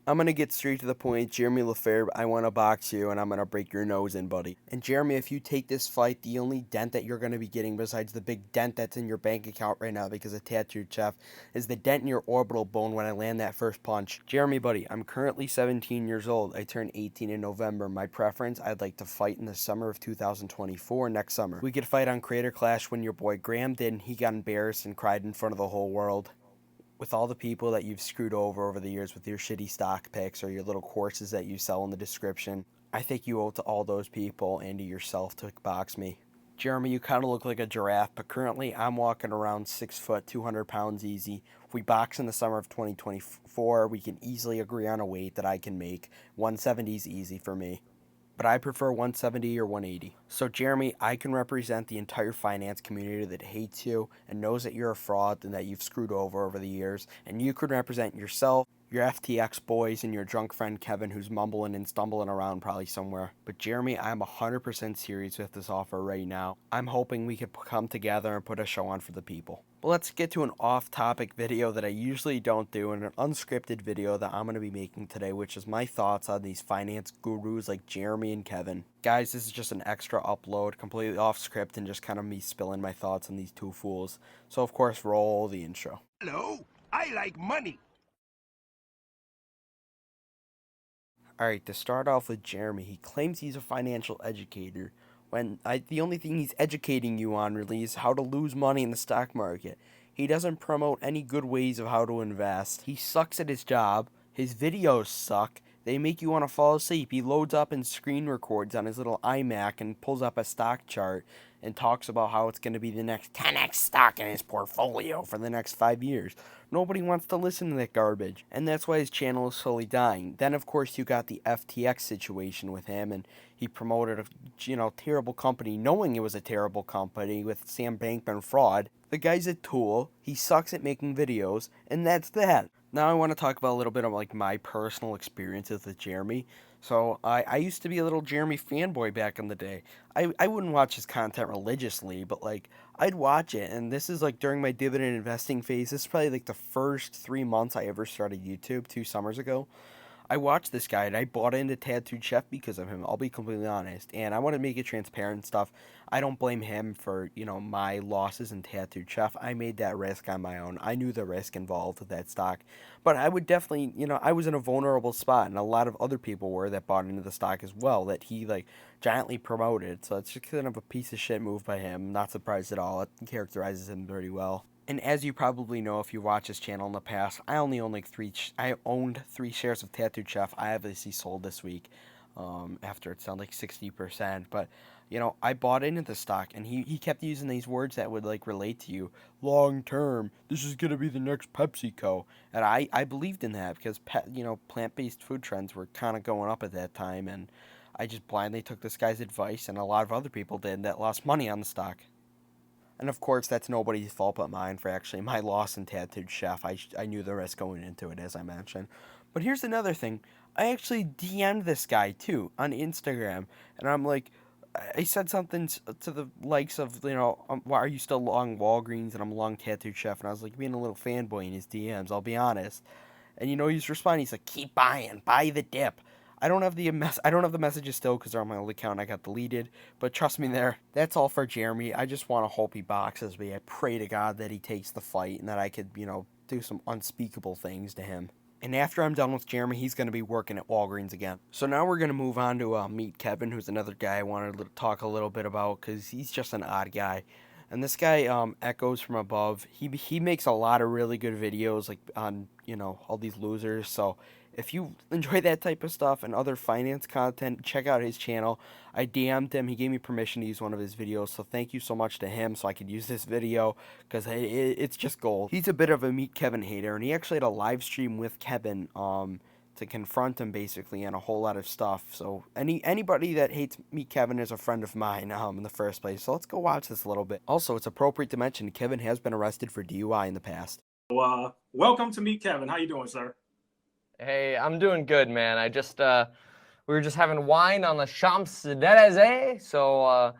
I'm going to get straight to the point. Jeremy Lefevbre, I want to box you, and I'm going to break your nose in, buddy. And Jeremy, if you take this fight, the only dent that you're going to be getting, besides the big dent that's in your bank account right now because of Tattooed Chef, is the dent in your orbital bone when I land that first punch. Jeremy, buddy, I'm currently 17 years old. I turn 18 in November. My preference, I'd like to fight in the summer of 2024, next summer. We could fight on Creator Clash when your boy Graham did, and he got embarrassed and cried in front of the whole world. With all the people that you've screwed over the years with your shitty stock picks or your little courses that you sell in the description, I think you owe it to all those people and to yourself to box me. Jeremy, you kind of look like a giraffe, but currently I'm walking around 6 foot, 200 pounds easy. If we box in the summer of 2024, we can easily agree on a weight that I can make. 170 is easy for me, but I prefer 170 or 180. So, Jeremy, I can represent the entire finance community that hates you and knows that you're a fraud and that you've screwed over the years. And you can represent yourself, your FTX boys, and your drunk friend Kevin, who's mumbling and stumbling around probably somewhere. But, Jeremy, I'm 100% serious with this offer right now. I'm hoping we could come together and put a show on for the people. But let's get to an off-topic video that I usually don't do, and an unscripted video that I'm going to be making today, which is my thoughts on these finance gurus like Jeremy and Kevin. Guys, this is just an extra upload, completely off script, and just kind of me spilling my thoughts on these two fools. So, of course, roll the intro. Hello, I like money. Alright, to start off with Jeremy, he claims he's a financial educator, when the only thing he's educating you on really is how to lose money in the stock market. He doesn't promote any good ways of how to invest. He sucks at his job. His videos suck. They make you want to fall asleep. He loads up and screen records on his little iMac and pulls up a stock chart and talks about how it's going to be the next 10x stock in his portfolio for the next 5 years. Nobody wants to listen to that garbage, and that's why his channel is slowly dying. Then, of course, you got the FTX situation with him, and he promoted a terrible company, knowing it was a terrible company with Sam Bankman fraud. The guy's a tool. He sucks at making videos, and that's that. Now I want to talk about a little bit of like my personal experiences with Jeremy. So I used to be a little Jeremy fanboy back in the day. I wouldn't watch his content religiously, but like I'd watch it. And this is like during my dividend investing phase. This is probably like the first 3 months I ever started YouTube, 2 summers ago. I watched this guy and I bought into Tattooed Chef because of him. I'll be completely honest. And I want to make it transparent stuff. I don't blame him for, my losses in Tattooed Chef. I made that risk on my own. I knew the risk involved with that stock. But I would definitely, I was in a vulnerable spot, and a lot of other people were that bought into the stock as well that he like giantly promoted. So it's just kind of a piece of shit move by him. Not surprised at all. It characterizes him pretty well. And as you probably know, if you watch his channel in the past, I only own like I owned 3 shares of Tattooed Chef. I obviously sold this week, after it's down like 60%. But I bought into the stock, and he kept using these words that would like relate to you long term. This is gonna be the next PepsiCo, and I believed in that because plant-based food trends were kind of going up at that time, and I just blindly took this guy's advice, and a lot of other people did that lost money on the stock. And of course, that's nobody's fault but mine for actually my loss in Tattooed Chef. I knew the risk going into it, as I mentioned. But here's another thing. I actually DM'd this guy, too, on Instagram. And I'm like, I said something to the likes of, why are you still long Walgreens? And I'm long Tattooed Chef. And I was like being a little fanboy in his DMs, I'll be honest. And he's responding, he's like, keep buying, buy the dip. I don't have the messages still because they're on my old account. I got deleted, but trust me there. That's all for Jeremy. I just want to hope he boxes me. I pray to God that he takes the fight and that I could, do some unspeakable things to him. And after I'm done with Jeremy, he's going to be working at Walgreens again. So now we're going to move on to meet Kevin, who's another guy I wanted to talk a little bit about because he's just an odd guy. And this guy, Echoes from Above, he makes a lot of really good videos like on, all these losers. So if you enjoy that type of stuff and other finance content, check out his channel. I DM'd him. He gave me permission to use one of his videos. So thank you so much to him so I could use this video because it's just gold. He's a bit of a Meet Kevin hater, and he actually had a live stream with Kevin to confront him basically and a whole lot of stuff. So anybody that hates Meet Kevin is a friend of mine in the first place. So let's go watch this a little bit. Also, it's appropriate to mention Kevin has been arrested for DUI in the past. Welcome to Meet Kevin. How you doing, sir? Hey, I'm doing good, man. I just we were just having wine on the Champs-Élysées, so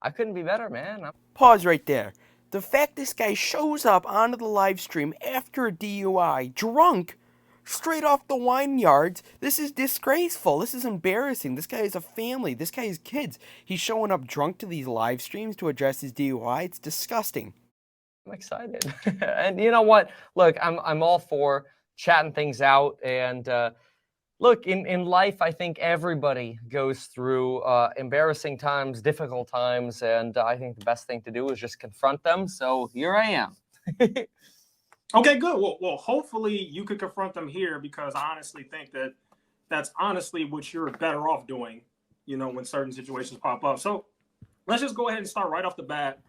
I couldn't be better, man. Pause right there. The fact this guy shows up onto the live stream after a DUI, drunk, straight off the wine yards. This is disgraceful. This is embarrassing. This guy has a family. This guy has kids. He's showing up drunk to these live streams to address his DUI. It's disgusting. I'm excited. And you know what? Look, I'm all for chatting things out. And look, in life, I think everybody goes through embarrassing times, difficult times, and I think the best thing to do is just confront them. So here I am. Okay, good. Well, hopefully you could confront them here, because I honestly think that that's honestly what you're better off doing, when certain situations pop up. So let's just go ahead and start right off the bat.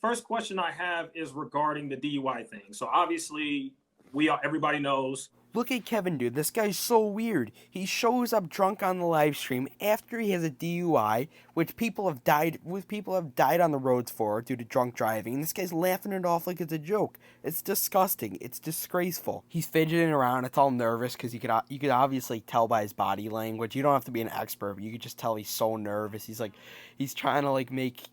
First question I have is regarding the DUI thing. So obviously everybody knows. Look at Kevin, dude. This guy's so weird. He shows up drunk on the live stream after he has a DUI, which people have died on the roads for due to drunk driving. And this guy's laughing it off like it's a joke. It's disgusting. It's disgraceful. He's fidgeting around. It's all nervous because you could obviously tell by his body language. You don't have to be an expert, but you could just tell he's so nervous. He's trying to make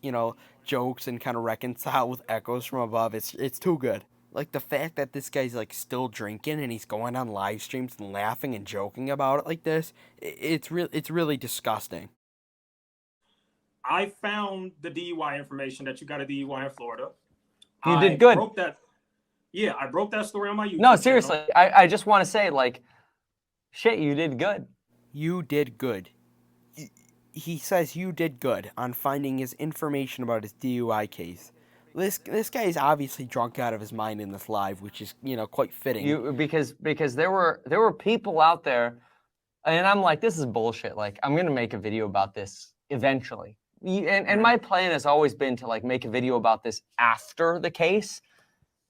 jokes and kind of reconcile with Echoes from Above. It's too good. Like, the fact that this guy's, still drinking and he's going on live streams and laughing and joking about it like this, it's really disgusting. I found the DUI information that you got a DUI in Florida. You did good. I broke that story on my YouTube No, seriously. channel. I just want to say, shit, you did good. You did good. He says you did good on finding his information about his DUI case. This guy is obviously drunk out of his mind in this live, which is quite fitting. Because there were people out there, and I'm like, this is bullshit. I'm gonna make a video about this eventually. And my plan has always been to make a video about this after the case.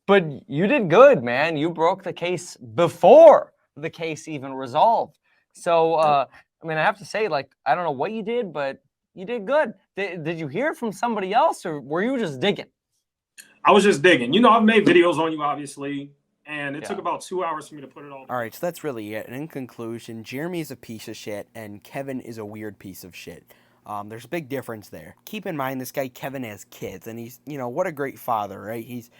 But you did good, man. You broke the case before the case even resolved. So I have to say, I don't know what you did, but you did good. Did you hear from somebody else, or were you just digging? I was just digging. I've made videos on you, obviously, and it took about 2 hours for me to put it all. All right, so that's really it. And in conclusion, Jeremy is a piece of shit, and Kevin is a weird piece of shit. There's a big difference there. Keep in mind, this guy Kevin has kids, and he's, what a great father, right? He's,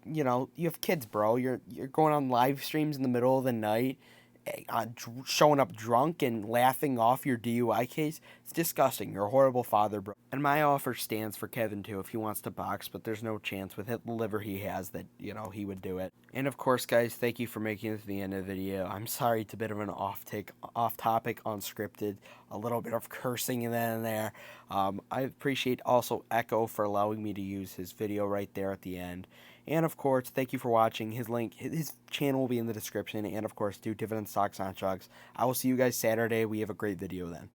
you have kids, bro. You're going on live streams in the middle of the night, showing up drunk and laughing off your DUI case. It's disgusting. You're a horrible father, bro. And my offer stands for Kevin too if he wants to box, but there's no chance with the liver he has that he would do it. And of course, guys, thank you for making it to the end of the video. I'm sorry it's a bit of an off topic, unscripted, a little bit of cursing in there. I appreciate also Echo for allowing me to use his video right there at the end. And of course, thank you for watching. His channel will be in the description. And of course, do Dividend Stocks on Chugs. I will see you guys Saturday. We have a great video then.